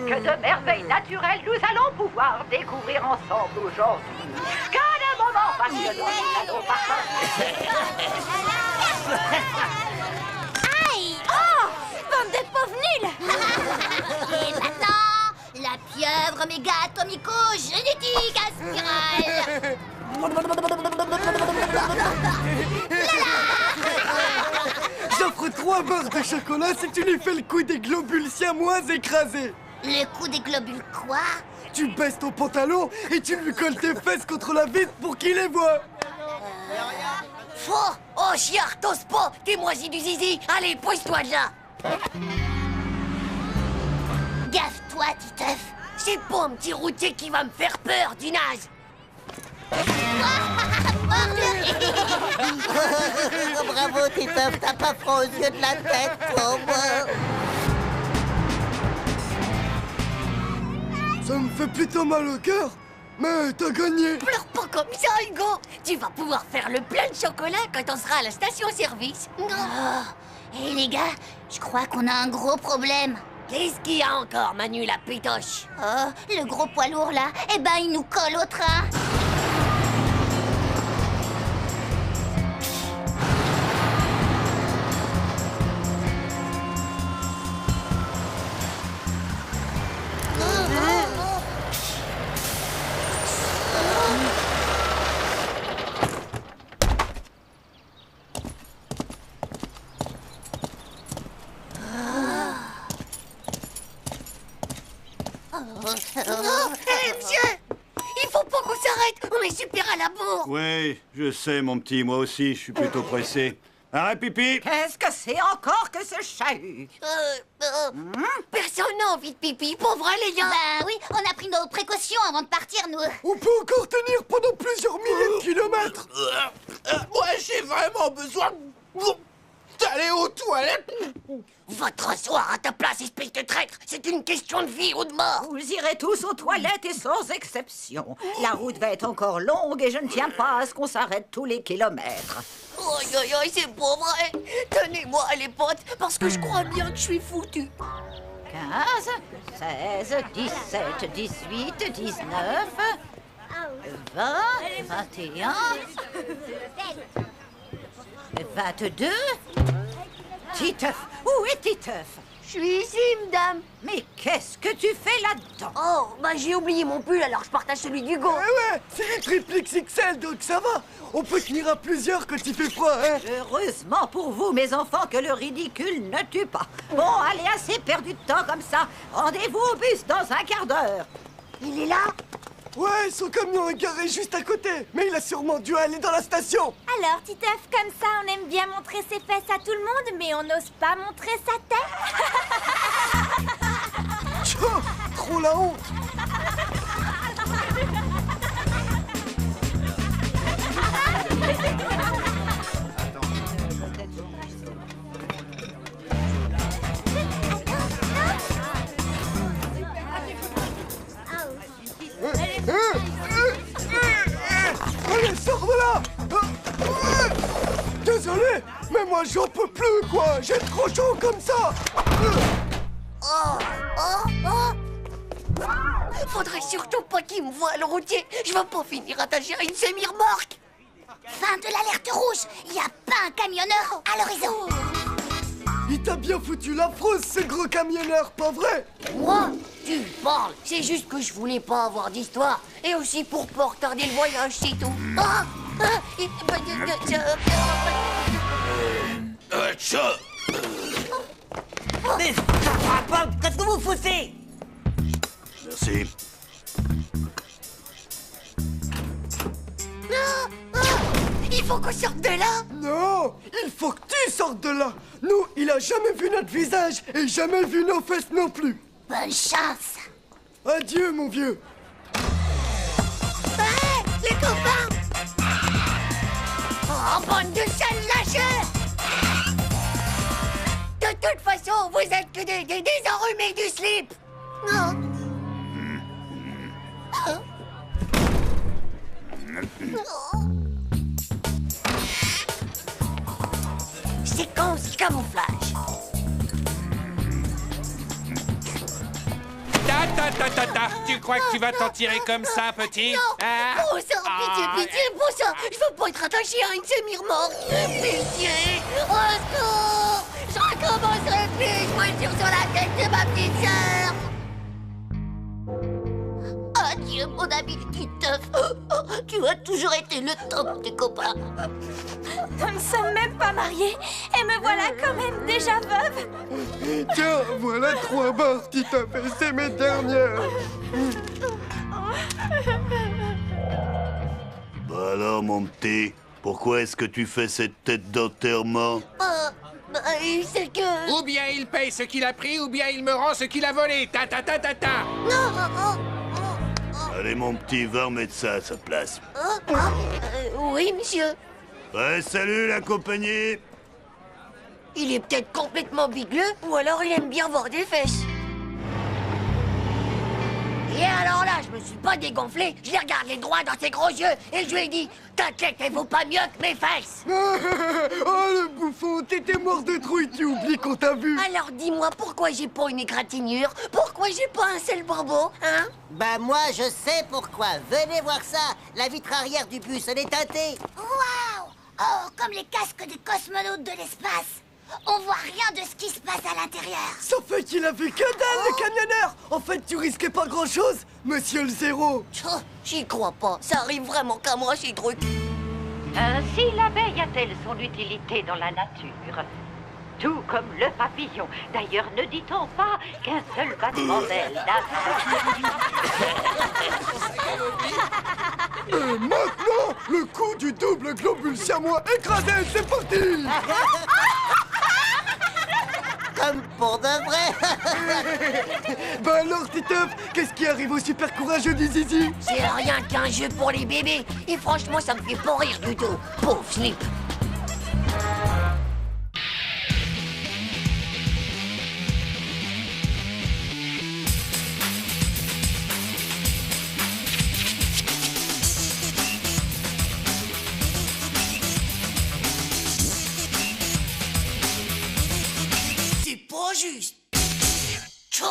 Que de merveilles naturelles nous allons pouvoir découvrir ensemble aujourd'hui. Quel moment passionnant nous allons partager. Aïe! Oh! Bande de pauvres nuls! Et maintenant, la pieuvre méga atomico-génétique à spirale! J'offre 3 barres de chocolat si tu lui fais le coup des globules siamois écrasés. Le coup des globules quoi? Tu baisses ton pantalon et tu lui colles tes fesses contre la vitre pour qu'il les voie. Faux! Oh, chiard, t'oses pas! T'es moisi du zizi! Allez, pousse-toi de là! Gaffe-toi, Titeuf! C'est pas un petit routier qui va me faire peur, du naze! Bravo, Titeuf, t'as pas froid aux yeux de la tête, pauvre. Ça me fait plutôt mal au cœur, mais t'as gagné. Pleure pas comme ça, Hugo! Tu vas pouvoir faire le plein de chocolat quand on sera à la station-service. Oh. Et les gars, je crois qu'on a un gros problème. Qu'est-ce qu'il y a encore, Manu la pétoche? Oh, le gros poids lourd là, eh ben il nous colle au train. Hé, monsieur! Il faut pas qu'on s'arrête! On est super à la bourre! Oui, je sais, mon petit, moi aussi, je suis plutôt pressé. Arrête, pipi! Qu'est-ce que c'est encore que ce chahut? Personne n'a envie de pipi, pour vrai, les gars! Bah oui, on a pris nos précautions avant de partir, nous. On peut encore tenir pendant plusieurs milliers de kilomètres. Moi, j'ai vraiment besoin d'aller aux toilettes. Va te rasseoir à ta place, espèce de traître! C'est une question de vie ou de mort! Vous irez tous aux toilettes et sans exception. La route va être encore longue et je ne tiens pas à ce qu'on s'arrête tous les kilomètres. Aïe, aïe, aïe, c'est pas vrai! Tenez-moi, les potes, parce que je crois bien que je suis foutu! 15, 16, 17, 18, 19, 20, 21, 22... Titeuf, où est Titeuf? Je suis ici, madame! Mais qu'est-ce que tu fais là-dedans? Oh, bah j'ai oublié mon pull, alors je partage celui d'Hugo! Eh ouais, c'est les triple XXL, donc ça va. On peut tenir à plusieurs quand il fait froid, hein. Heureusement pour vous, mes enfants, que le ridicule ne tue pas. Bon, allez, assez perdu de temps comme ça. Rendez-vous au bus dans un quart d'heure. Il est là? Ouais, son camion est garé juste à côté, mais il a sûrement dû aller dans la station. Alors, Titeuf, comme ça, on aime bien montrer ses fesses à tout le monde, mais on n'ose pas montrer sa tête. Tchou, trop la honte. Allez, sors de là. Désolé, mais moi j'en peux plus, quoi. J'ai trop chaud comme ça. Oh! Faudrait surtout pas qu'il me voie, le routier! Je vais pas finir attaché à une semi-remorque! Fin de l'alerte rouge. Il n'y a pas un camionneur à l'horizon. Il t'a bien foutu la frousse, ce gros camionneur, pas vrai? Moi? Tu parles! C'est juste que je voulais pas avoir d'histoire! Et aussi pour pas retarder le voyage, c'est tout! Ça. Mais ça va pas, qu'est-ce que vous foutez? Merci. Il faut qu'on sorte de là! Non, il faut que tu sortes de là. Nous, il a jamais vu notre visage et jamais vu nos fesses non plus. Bonne chance. Adieu, mon vieux. Hé, les copains! Oh, bande de sales lâcheurs! De toute façon, vous êtes que des enrhumés du slip! Non! Séquence camouflage. Tu crois que tu vas t'en tirer comme ça, petit? Hein? Bon sang, pitié, bon sang. Je veux pas être attaché à une semi-remorque. Pitié, au secours. Je recommencerai plus, je mesure sur la tête de ma petite sœur. Adieu, mon ami Titeuf. Tu as toujours été le top des copains. Nous ne sommes même pas mariés et me voilà quand même déjà veuve. Tiens, voilà 3 barres, Titeuf, et c'est mes dernières. Bah alors, mon petit, pourquoi est-ce que tu fais cette tête d'enterrement? C'est que... Ou bien il paye ce qu'il a pris, ou bien il me rend ce qu'il a volé. Non. Allez, mon petit, va remettre ça à sa place. Oui, monsieur. Ouais, salut, la compagnie. Il est peut-être complètement bigleux, ou alors il aime bien voir des fesses. Et alors là, je me suis pas dégonflé, je l'ai regardé droit dans ses gros yeux et je lui ai dit « T'inquiète, elle vaut pas mieux que mes fesses !» Oh, le bouffon, t'étais mort de trouille, tu oublies qu'on t'a vu. Alors dis-moi, pourquoi j'ai pas une égratignure? Pourquoi j'ai pas un seul bourbeau, hein? Bah moi, je sais pourquoi. Venez voir ça. La vitre arrière du bus, elle est teintée. Waouh! Oh, comme les casques des cosmonautes de l'espace. On voit rien de ce qui se passe à l'intérieur. Ça fait qu'il a vu que dalle, le camionneur. En fait, tu risquais pas grand-chose, monsieur le Zéro. J'y crois pas, ça arrive vraiment qu'à moi ces trucs. Ainsi, l'abeille a-t-elle son utilité dans la nature? Tout comme le papillon. D'ailleurs, ne dit-on pas qu'un seul battement d'aile Et maintenant, le coup du double globule siamois écrasé, c'est parti. Comme pour de vrai. Bah alors, Titeuf, qu'est-ce qui arrive au super courageux du Zizi? C'est rien qu'un jeu pour les bébés. Et franchement, ça me fait pas rire du tout. Pauvre Slip. C'est pas juste. Tchou.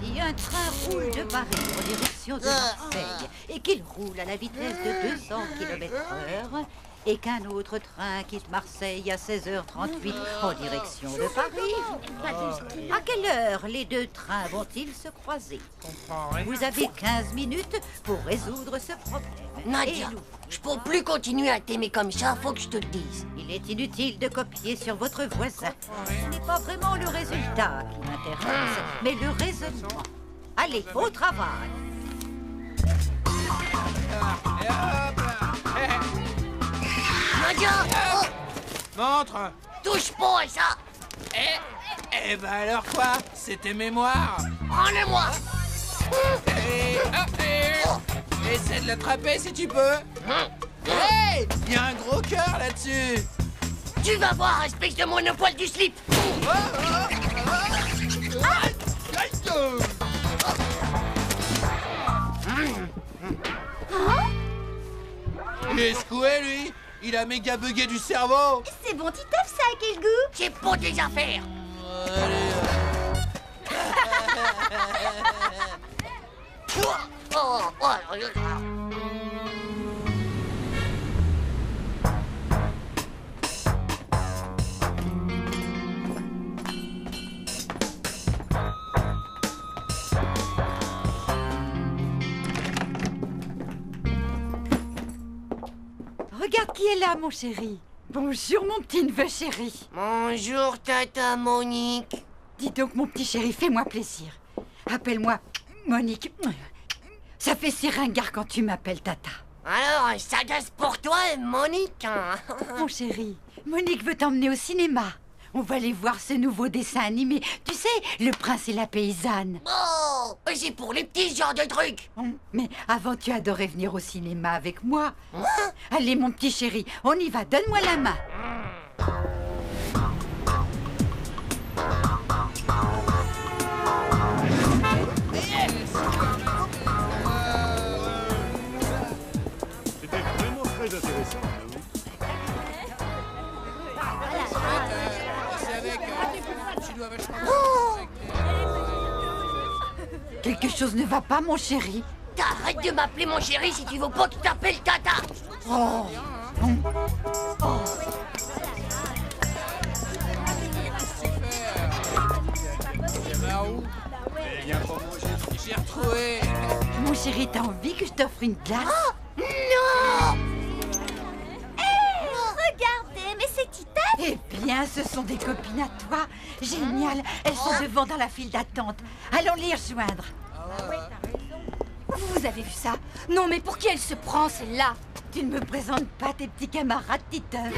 Si un train roule de Paris en direction de Marseille et qu'il roule à la vitesse de 200 km/h et qu'un autre train quitte Marseille à 16h38 en direction de Paris, à quelle heure les deux trains vont-ils se croiser? Vous avez 15 minutes pour résoudre ce problème. Nadia, Et nous, je peux plus continuer à t'aimer comme ça, faut que je te le dise. il est inutile de copier sur votre voisin. Ce n'est pas vraiment le résultat qui m'intéresse, mais le raisonnement. Allez, au travail. Nadia, oh, Montre. touche pas à ça. Eh ben alors quoi? C'était mémoire. Rends-le-moi. Essaie de l'attraper si tu peux. Hey! Il y a un gros cœur là-dessus. Tu vas voir, espèce de monopole du slip. Il est secoué, lui. Il a méga bugué du cerveau. C'est bon, Titeuf, ça a quel goût? C'est pas tes affaires. Regarde qui est là, mon chéri. Bonjour, mon petit neveu chéri. Bonjour, Tata Monique. Dis donc, mon petit chéri, fais-moi plaisir. Appelle-moi Monique. Ça fait si ringard quand tu m'appelles Tata. Alors, ça gasse pour toi, Monique. Mon chéri, Monique veut t'emmener au cinéma. On va aller voir ce nouveau dessin animé. Tu sais, Le Prince et la Paysanne. Oh, c'est pour les petits genres de trucs. Mais avant, tu adorais venir au cinéma avec moi. Allez, mon petit chéri, on y va. Donne-moi la main. Quelque chose ne va pas, mon chéri. T'arrêtes de m'appeler mon chéri si tu veux pas qu'il t'appelle Tata. Oh. J'ai retrouvé. Mon chéri, t'as envie que je t'offre une glace? Non! Regardez, mais c'est Titeuf. Eh bien, ce sont des copines à toi. Génial. Elles sont devant dans la file d'attente. Allons les rejoindre. Vous avez vu ça? Non, mais pour qui elle se prend, celle-là? Tu ne me présentes pas tes petits camarades, Titeuf.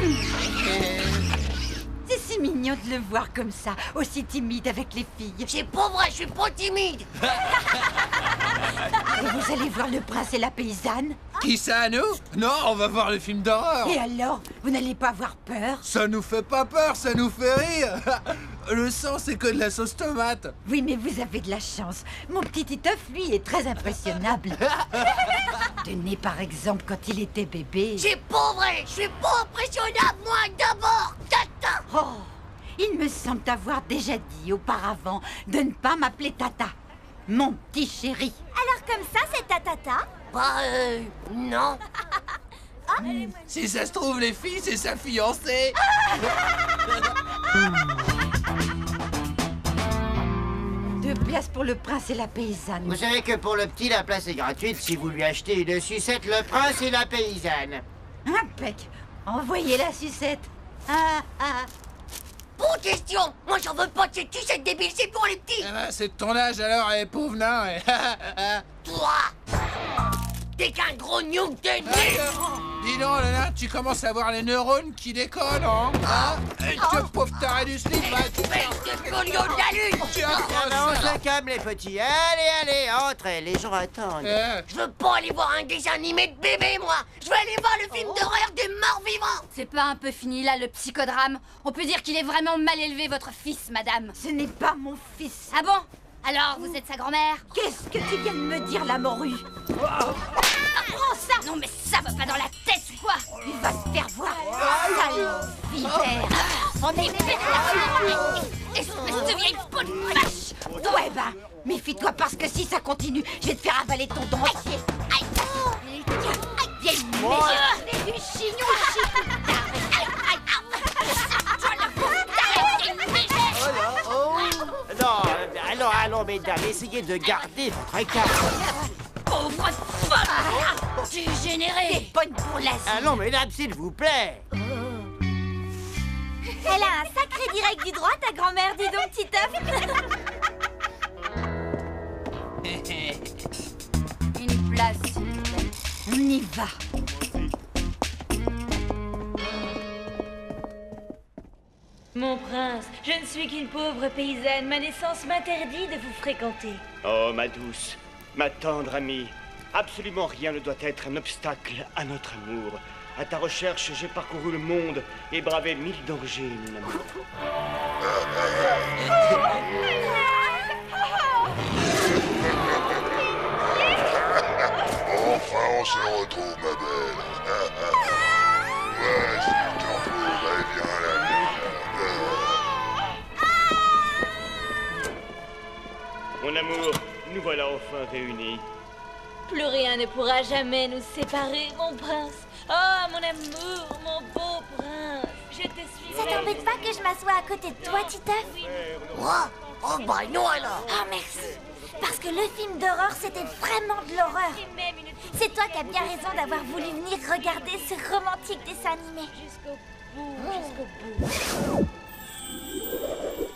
C'est si mignon de le voir comme ça, aussi timide avec les filles. C'est pas vrai, je suis pas timide. Et vous allez voir le prince et la paysanne? Qui ça, nous? Non, on va voir le film d'horreur. Et alors, vous n'allez pas avoir peur? Ça nous fait pas peur, ça nous fait rire. Le sang, c'est que de la sauce tomate. Oui, mais vous avez de la chance. Mon petit Titeuf, lui, est très impressionnable. Tenez, par exemple, quand il était bébé. C'est pas vrai, je suis pas impressionnable, moi, d'abord, Tata. Oh, il me semble t'avoir déjà dit auparavant de ne pas m'appeler Tata. Mon petit chéri. Alors comme ça, c'est ta tata? Bah, non. Si ça se trouve, les filles, c'est sa fiancée. Deux pièces pour le prince et la paysanne. Vous savez que pour le petit, la place est gratuite si vous lui achetez une sucette, le prince et la paysanne. Impec. Envoyez la sucette. Ah, ah. Bonne question. Moi, j'en veux pas de cette sucette débile, c'est pour les petits. Eh ben, c'est de ton âge alors, pauvre nain. Toi, t'es qu'un gros Newton. Dis donc, le nain, tu commences à avoir les neurones qui décollent, hein? Que pauvre taré du slip, hein, tu Espèce de collion de la lune. tu Alors, on accroches ça. se calme, les petits. Allez, entrez, les gens attendent. Je veux pas aller voir un dessin animé de bébé, moi. Je veux aller voir le film d'horreur des morts vivants. C'est pas un peu fini là, le psychodrame? On peut dire qu'il est vraiment mal élevé, votre fils, madame. Ce n'est pas mon fils. Ah bon? Alors, vous êtes sa grand-mère? Qu'est-ce que tu viens de me dire, la morue? Prends ça! Non, mais ça va pas dans la tête ou quoi? Il va te faire voir. Sale vipère. On est espèce de vieille peau de vache! Ouais, ben, méfie-toi parce que si ça continue, je vais te faire avaler ton dentier. Aïe! Vieille merde du chignon. Non, allons, mesdames, essayez de garder votre écart. Pauvre folle! Dégénérée! Bonne pour la Allons, mesdames, s'il vous plaît. Elle a un sacré direct du droit, ta grand-mère, dis donc, Titeuf. Une place, s'il vous plaît. On y va. Mon prince, je ne suis qu'une pauvre paysanne. Ma naissance m'interdit de vous fréquenter. Oh, ma douce, ma tendre amie, absolument rien ne doit être un obstacle à notre amour. À ta recherche, j'ai parcouru le monde et bravé 1000 dangers, mon amour. Enfin, on se retrouve, ma belle. Ouais, si je te retrouverai bien la vie. Mon amour, nous voilà enfin réunis. Plus rien ne pourra jamais nous séparer, mon prince. Oh, mon amour, mon beau prince. Je te suis. Ça t'embête pas que je m'assoie à côté de toi, Titeuf? Moi? Oh, bah non, alors. Oh, merci. Parce que le film d'horreur, c'était vraiment de l'horreur. C'est toi qui as bien raison d'avoir voulu venir regarder ce romantique dessin animé. Jusqu'au bout, jusqu'au bout.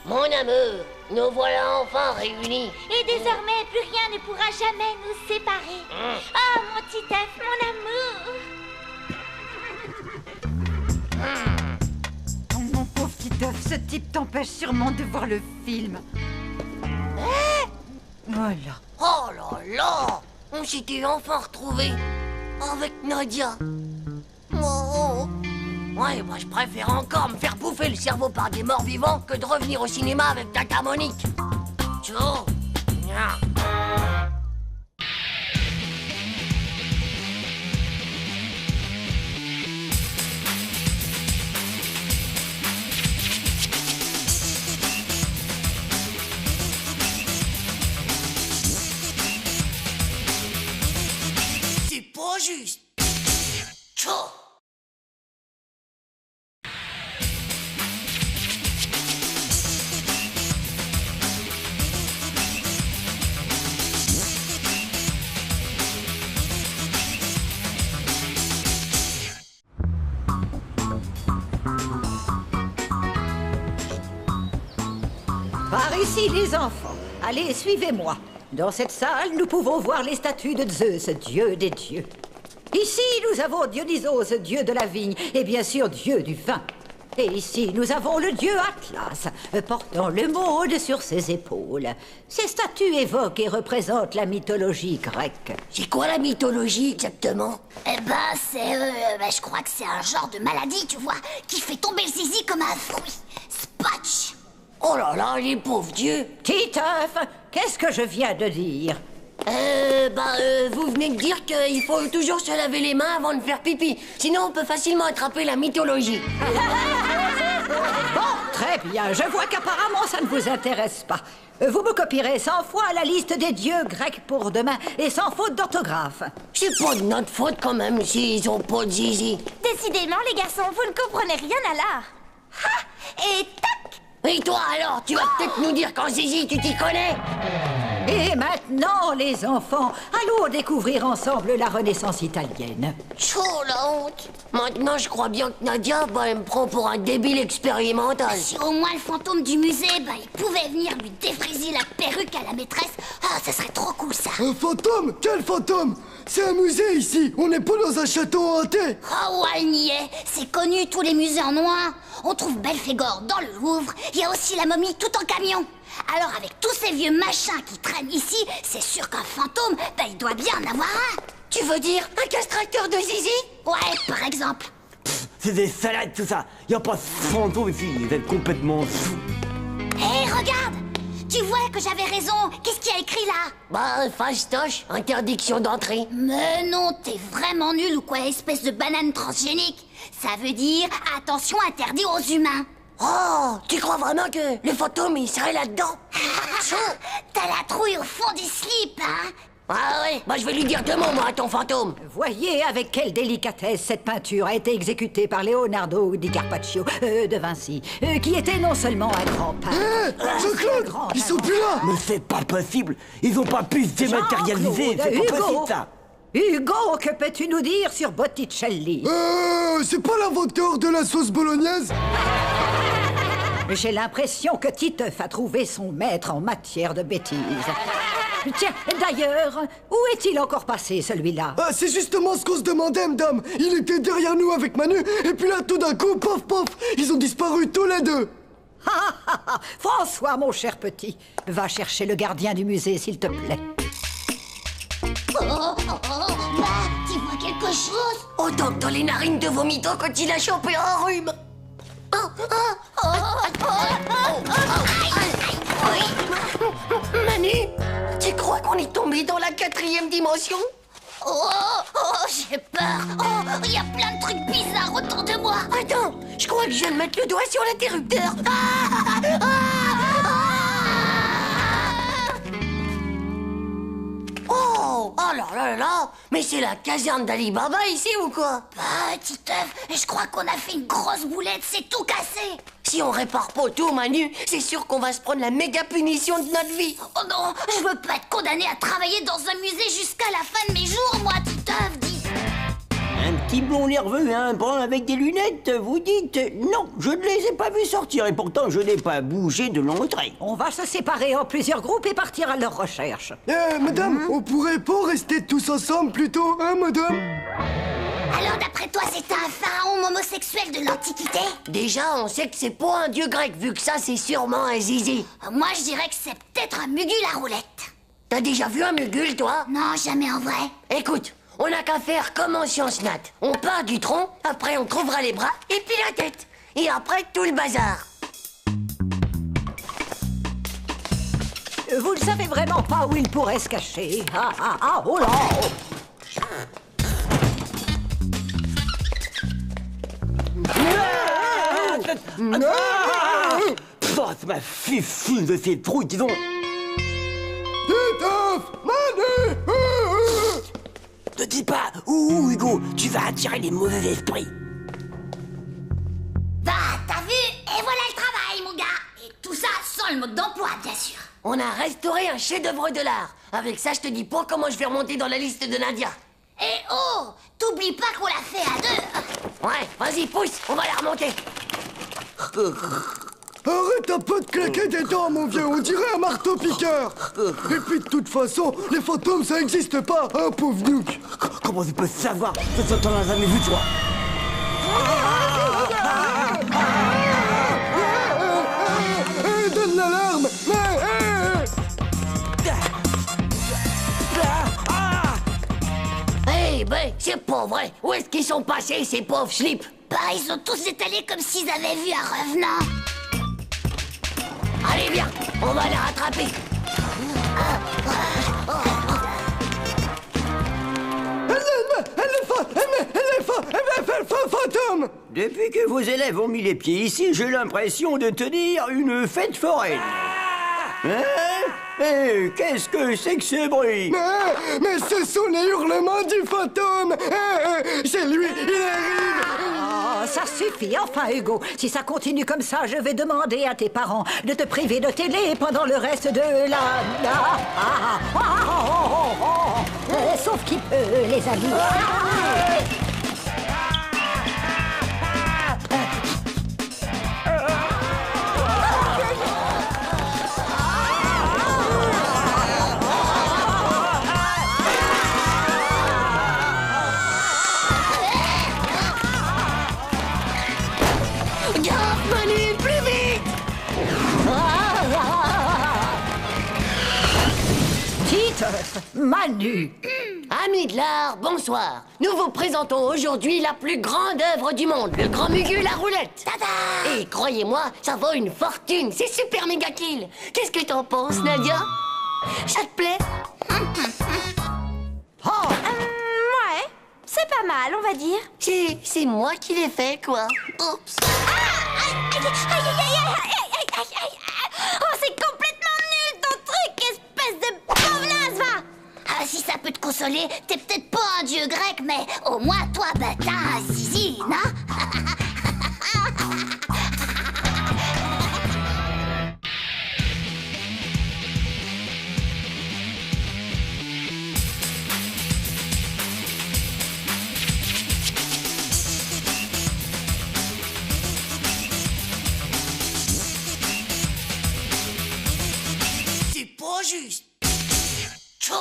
Mon amour, nous voilà enfin réunis. Et désormais, plus rien ne pourra jamais nous séparer. Oh, mon Titeuf, mon amour. Oh, mon pauvre Titeuf, ce type t'empêche sûrement de voir le film. Voilà. Oh là là, on s'était enfin retrouvés avec Nadia. Oh. Ouais, bah je préfère encore me faire bouffer le cerveau par des morts vivants que de revenir au cinéma avec Tata Monique. Ciao. juste. Tchou. Par ici, les enfants. Allez, suivez-moi. Dans cette salle, nous pouvons voir les statues de Zeus, dieu des dieux. Ici, nous avons Dionysos, dieu de la vigne, et bien sûr, dieu du vin. Et ici, nous avons le dieu Atlas, portant le monde sur ses épaules. Ces statues évoquent et représentent la mythologie grecque. C'est quoi la mythologie exactement? Eh ben, je crois que c'est un genre de maladie, tu vois, qui fait tomber le zizi comme un fruit. Spatch. Oh là là, les pauvres dieux. Titeuf, qu'est-ce que je viens de dire? Vous venez de dire qu'il faut toujours se laver les mains avant de faire pipi. Sinon, on peut facilement attraper la mythologie. Bon, très bien. Je vois qu'apparemment, ça ne vous intéresse pas. Vous me copierez 100 fois la liste des dieux grecs pour demain et sans faute d'orthographe. C'est pas de notre faute quand même s'ils ont pas de zizi. Décidément, les garçons, vous ne comprenez rien à l'art. Ha! Et tac! Et toi alors, tu vas peut-être nous dire qu'en zizi tu t'y connais? Et maintenant, les enfants, allons découvrir ensemble la Renaissance italienne. Chaud la honte. Maintenant, je crois bien que Nadia, elle me prend pour un débile expérimental. Si au moins le fantôme du musée, il pouvait venir lui défriser la perruque à la maîtresse, ça serait trop cool ça. Un fantôme? Quel fantôme? C'est un musée ici, on n'est pas dans un château hanté. Oh ouais, elle n'y est. C'est connu, tous les musées en ont un. On trouve Belphégor dans le Louvre, il y a aussi la momie tout en camion. Alors avec tous ces vieux machins qui traînent ici, c'est sûr qu'un fantôme, il doit bien en avoir un. Tu veux dire un castrateur de zizi? Ouais, par exemple. C'est des salades tout ça. Y a pas de fantôme ici, vous êtes complètement fous. Hé, regarde! Tu vois que j'avais raison. Qu'est-ce qu'il y a écrit là? Fastoche, interdiction d'entrée. Mais non, t'es vraiment nul ou quoi, espèce de banane transgénique? Ça veut dire attention interdit aux humains. Oh, tu crois vraiment que le fantôme il serait là-dedans? T'as la trouille au fond du slip, hein? Ah ouais, je vais lui dire 2 mots moi à ton fantôme. Voyez avec quelle délicatesse cette peinture a été exécutée par Leonardo di Carpaccio de Vinci, qui était non seulement un grand peintre... Jean-Claude, ils sont plus là. Mais c'est pas possible. Ils ont pas pu se dématérialiser, c'est pas possible ça. Hugo, que peux-tu nous dire sur Botticelli? C'est pas l'inventeur de la sauce bolognaise? J'ai l'impression que Titeuf a trouvé son maître en matière de bêtises. Tiens, d'ailleurs, où est-il encore passé, celui-là? C'est justement ce qu'on se demandait, madame. Il était derrière nous avec Manu, et puis là, tout d'un coup, pof, pof, ils ont disparu tous les deux. François, mon cher petit, va chercher le gardien du musée, s'il te plaît. Tu vois quelque chose? Autant que dans les narines de vomito quand il a chopé un rhume. Manu, tu crois qu'on est tombé dans la 4e dimension? J'ai peur. Il y a plein de trucs bizarres autour de moi. Attends, je crois que je viens de mettre le doigt sur l'interrupteur. Oh là là, mais c'est la caserne d'Ali Baba ici ou quoi? Petit œuf, je crois qu'on a fait une grosse boulette, c'est tout cassé. Si on répare pas tout, Manu, c'est sûr qu'on va se prendre la méga punition de notre vie. Oh non, je veux pas être condamné à travailler dans un musée jusqu'à la fin de mes jours, moi, petit œuf, dis. Un petit blond nerveux et un brun avec des lunettes, vous dites? Non, je ne les ai pas vus sortir et pourtant je n'ai pas bougé de l'entrée. On va se séparer en plusieurs groupes et partir à leur recherche. Madame, on pourrait pas rester tous ensemble plutôt, hein, madame? Alors, d'après toi, c'est un pharaon homosexuel de l'Antiquité? Déjà, on sait que c'est pas un dieu grec, vu que ça, c'est sûrement un zizi. Moi, je dirais que c'est peut-être un mugule à roulette. T'as déjà vu un mugule, toi? Non, jamais en vrai. Écoute, on n'a qu'à faire comme en sciences nat. On part du tronc, après on trouvera les bras, et puis la tête. Et après, tout le bazar. Vous ne savez vraiment pas où il pourrait se cacher. Oh là! Ça m'a fait fou de ces trous, disons. Titeuf! Manu! Ne dis pas où Ouh, Hugo, tu vas attirer les mauvais esprits. Bah, t'as vu? Et voilà le travail, mon gars. Et tout ça sans le mode d'emploi, bien sûr. On a restauré un chef-d'œuvre de l'art. Avec ça, je te dis pas comment je vais remonter dans la liste de Nadia. Et oh, t'oublies pas qu'on l'a fait à 2. Ouais, vas-y, pousse, on va la remonter. Arrête un peu de claquer des dents, mon vieux, on dirait un marteau-piqueur. Et puis de toute façon, les fantômes, ça existe pas, hein, pauvre Nook. Comment tu peux savoir? T'en as jamais vu, toi. Donne l'alarme. Eh ben, c'est pas vrai. Où est-ce qu'ils sont passés, ces pauvres slips? Bah, ils sont tous étalés comme s'ils avaient vu un revenant. Allez, viens, on va les rattraper. Fantôme! Depuis que vos élèves ont mis les pieds ici, j'ai l'impression de tenir une fête foraine. Hein? Eh, qu'est-ce que c'est que ce bruit? Mais ce sont les hurlements du fantôme! C'est lui, il arrive! Oh, ça suffit, enfin, Hugo. Si ça continue comme ça, je vais demander à tes parents de te priver de télé pendant le reste de la... Sauf qu'il peut, les amis. Manu, plus vite! Titeuf, Manu. Amis de l'art, bonsoir. Nous vous présentons aujourd'hui la plus grande œuvre du monde, le Grand Mugu la roulette. Tada! Et croyez-moi, ça vaut une fortune, c'est super méga kill. Qu'est-ce que t'en penses, Nadia? Ça te plaît? Ouais, c'est pas mal, on va dire. C'est moi qui l'ai fait, quoi. Oups. Oh, c'est complètement nul ton truc, espèce de pauvre naze, va! Ah, si ça peut te consoler, t'es peut-être pas un dieu grec, mais au moins toi, bah, t'as un zizi, non? C'est pas juste. Tchou.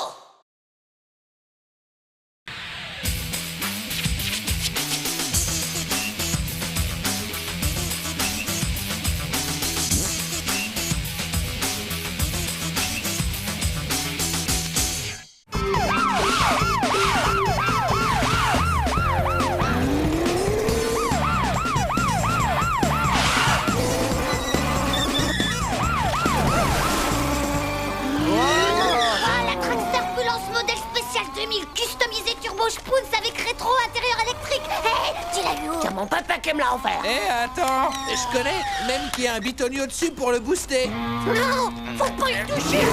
Customisé Turbo Spoons avec rétro intérieur électrique. Hé, tu l'as eu où? C'est mon papa qui me l'a offert. Eh, attends, je connais, même qu'il y a un bitonio dessus pour le booster. Non, faut pas y toucher.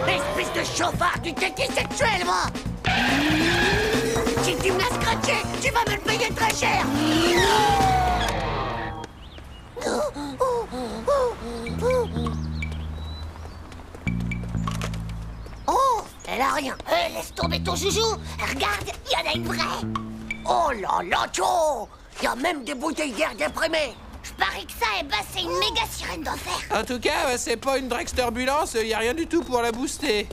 Espèce de chauffard du kéké sexuel, moi. Si tu me l'as scratché, tu vas me le payer très cher. Oh, elle a rien. Hé, laisse tomber ton joujou. Regarde, il y en a une vraie. Oh là là, Tcho. Il y a même des bouteilles d'air déprimées. Je parie que ça, eh ben, c'est une méga sirène d'enfer. En tout cas, c'est pas une Drexturbulence, y a rien du tout pour la booster.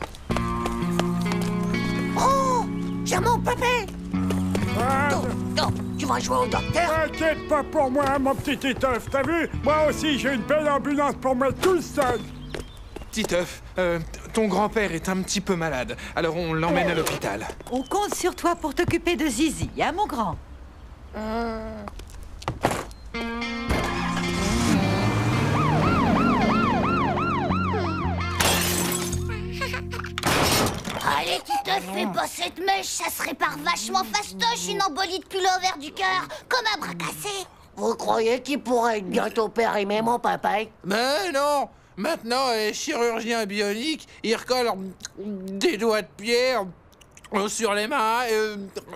Oh, c'est mon papé. Non, tu vas jouer au docteur. T'inquiète pas pour moi, mon petit Titeuf, t'as vu? Moi aussi, j'ai une belle ambulance pour moi tout seul. Titeuf, ton grand-père est un petit peu malade, alors on l'emmène à l'hôpital. On compte sur toi pour t'occuper de Zizi, hein, mon grand? Allez, tu te fais pas cette mèche, ça se répare vachement fastoche, une embolie de culot au verre du cœur, comme un bras cassé. Vous croyez qu'il pourrait être bientôt périmé, mon papa? Mais non. Maintenant, chirurgien bionique, il recolle des doigts de pied Sur les mains,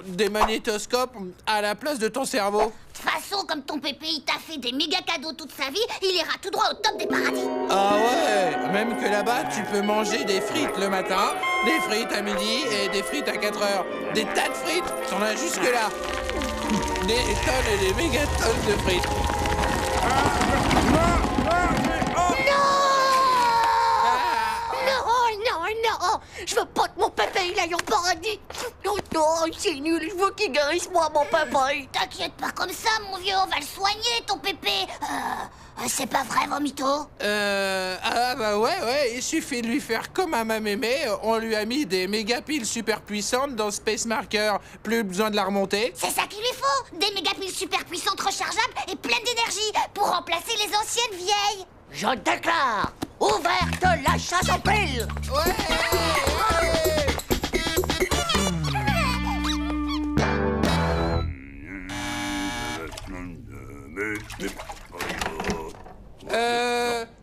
des magnétoscopes à la place de ton cerveau. De toute façon, comme ton pépé, il t'a fait des méga cadeaux toute sa vie, il ira tout droit au top des paradis. Ah ouais, même que là-bas, tu peux manger des frites le matin, des frites à midi et des frites à 4 heures. Des tas de frites, t'en as jusque-là. Des tonnes et des mégatonnes de frites. Non, je veux pas que mon pépé il aille au paradis. Non, c'est nul, je veux qu'il guérisse moi, mon pépé. T'inquiète pas comme ça, mon vieux, on va le soigner, ton pépé. C'est pas vrai, Vomito? Ah bah ouais, il suffit de lui faire comme à ma mémé. On lui a mis des méga piles super puissantes dans Space Marker. Plus besoin de la remonter. C'est ça qu'il lui faut, des méga piles super puissantes rechargeables et pleines d'énergie pour remplacer les anciennes vieilles. Je déclare ouverte la chasse aux piles.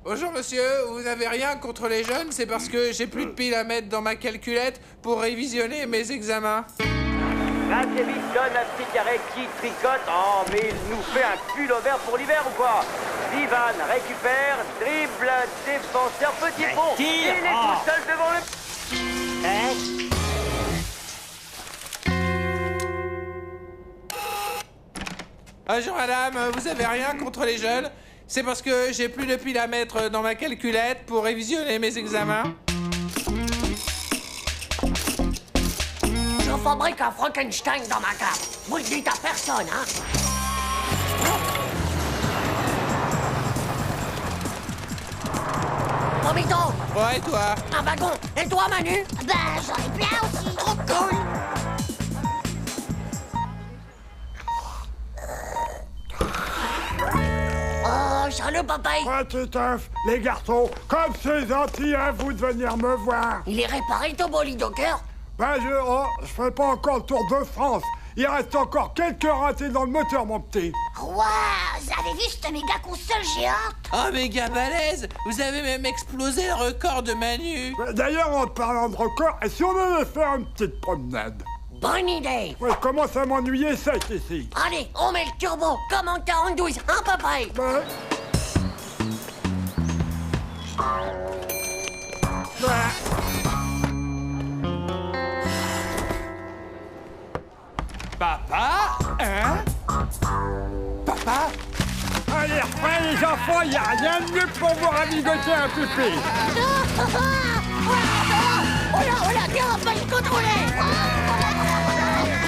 Bonjour monsieur, vous avez rien contre les jeunes? C'est parce que j'ai plus de piles à mettre dans ma calculette pour révisionner mes examens. Rakievitch donne un petit carré qui tricote. Oh, mais il nous fait un pull au vert pour l'hiver ou quoi? Ivan récupère, dribble, défenseur, petit pont. Il est tout seul devant le... Bonjour madame, vous avez rien contre les jeunes? C'est parce que j'ai plus de piles à mettre dans ma calculette pour révisionner mes examens. Je fabrique un Frankenstein dans ma cave. Vous le dites à personne, hein? Vomito! Ouais, toi? Un wagon! Et toi, Manu? Bah, j'en ai plein aussi! Trop cool! Oh, salut, papaye! Ouais, Titeuf, les garçons, comme c'est gentil à vous de venir me voir! Il est réparé, ton bolide au cœur? Ben, je fais pas encore le tour de France. Il reste encore quelques ratés dans le moteur, mon petit. Waouh, vous avez vu cette méga console géante? Oh, méga balèze! Vous avez même explosé le record de Manu! D'ailleurs, en parlant de record, et si on allait faire une petite promenade? Bonne idée! Ouais, je commence à m'ennuyer sec ici. Allez, on met le turbo, comme en 42, hein, papaye? Ouais. Papa? Hein? Papa? Allez, refais les enfants, y a rien de mieux pour vous ravigoter un pépé. Oh là, viens, on va le contrôler!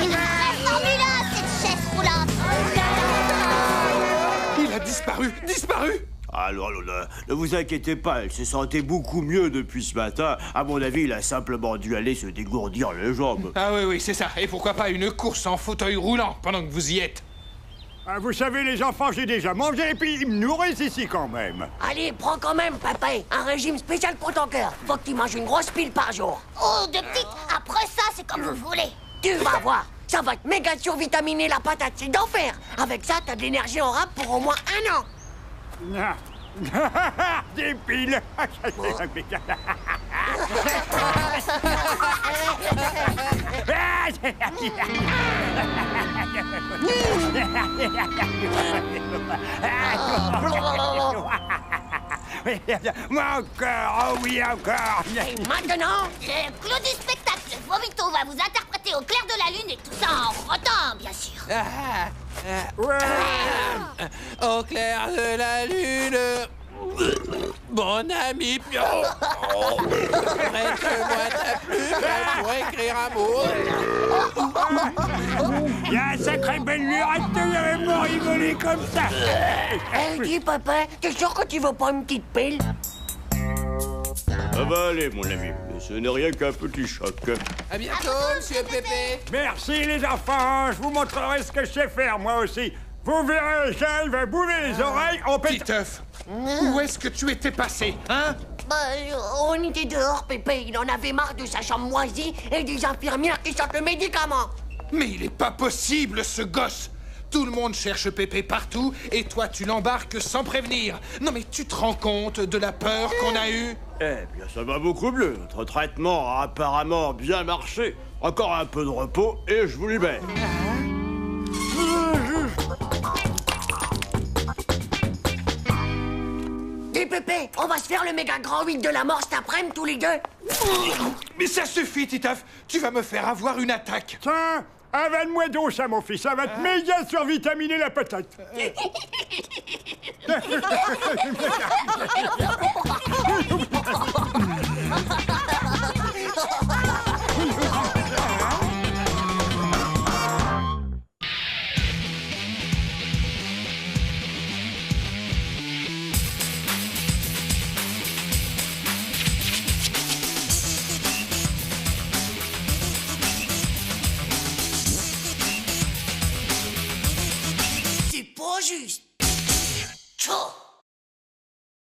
Une vraie formule, cette chaise roulante! Il a disparu! Alors, ne vous inquiétez pas, elle se sentait beaucoup mieux depuis ce matin. À mon avis, il a simplement dû aller se dégourdir les jambes. Ah oui, c'est ça. Et pourquoi pas une course en fauteuil roulant pendant que vous y êtes? Vous savez, les enfants, j'ai déjà mangé et puis ils me nourrissent ici quand même. Allez, prends quand même, papaye, un régime spécial pour ton cœur. Faut que tu manges une grosse pile par jour. Oh, de petites, après ça, c'est comme vous voulez. Tu vas voir, ça va te méga survitaminer la patate, c'est d'enfer. Avec ça, t'as de l'énergie en rap pour au moins 1 an. Des piles. Encore, oh oui, encore. Et maintenant, clou du spectacle. Vomito va vous interpréter au clair de la lune et tout ça en frottant, bien sûr. Au clair de la lune, mon ami Pio, prête-moi ta plume pour écrire amour. Il y a un sacré belle lurette, vous avez pas rigolé comme ça. Dis, papa, t'es sûr que tu veux pas une petite pile? Ça va aller, mon ami. Mais ce n'est rien qu'un petit choc. À bientôt, monsieur Pépé. Merci, les enfants. Je vous montrerai ce que je sais faire, moi aussi. Vous verrez, j'arrive à bouler les oreilles en pétant. Titeuf, où est-ce que tu étais passé, hein? Bah, on était dehors, Pépé. Il en avait marre de sa chambre moisie et des infirmières qui sortent le médicament. Mais il est pas possible, ce gosse! Tout le monde cherche Pépé partout, et toi, tu l'embarques sans prévenir. Non, mais tu te rends compte de la peur qu'on a eue? Eh bien, ça va beaucoup mieux. Notre traitement a apparemment bien marché. Encore un peu de repos et je vous libère. Dis Pépé, on va se faire le méga grand 8 de la mort cet après-midi tous les deux. Mais ça suffit, Titeuf. Tu vas me faire avoir une attaque. Tiens, avale-moi donc ça, mon fils. Ça va te méga survitaminer la patate.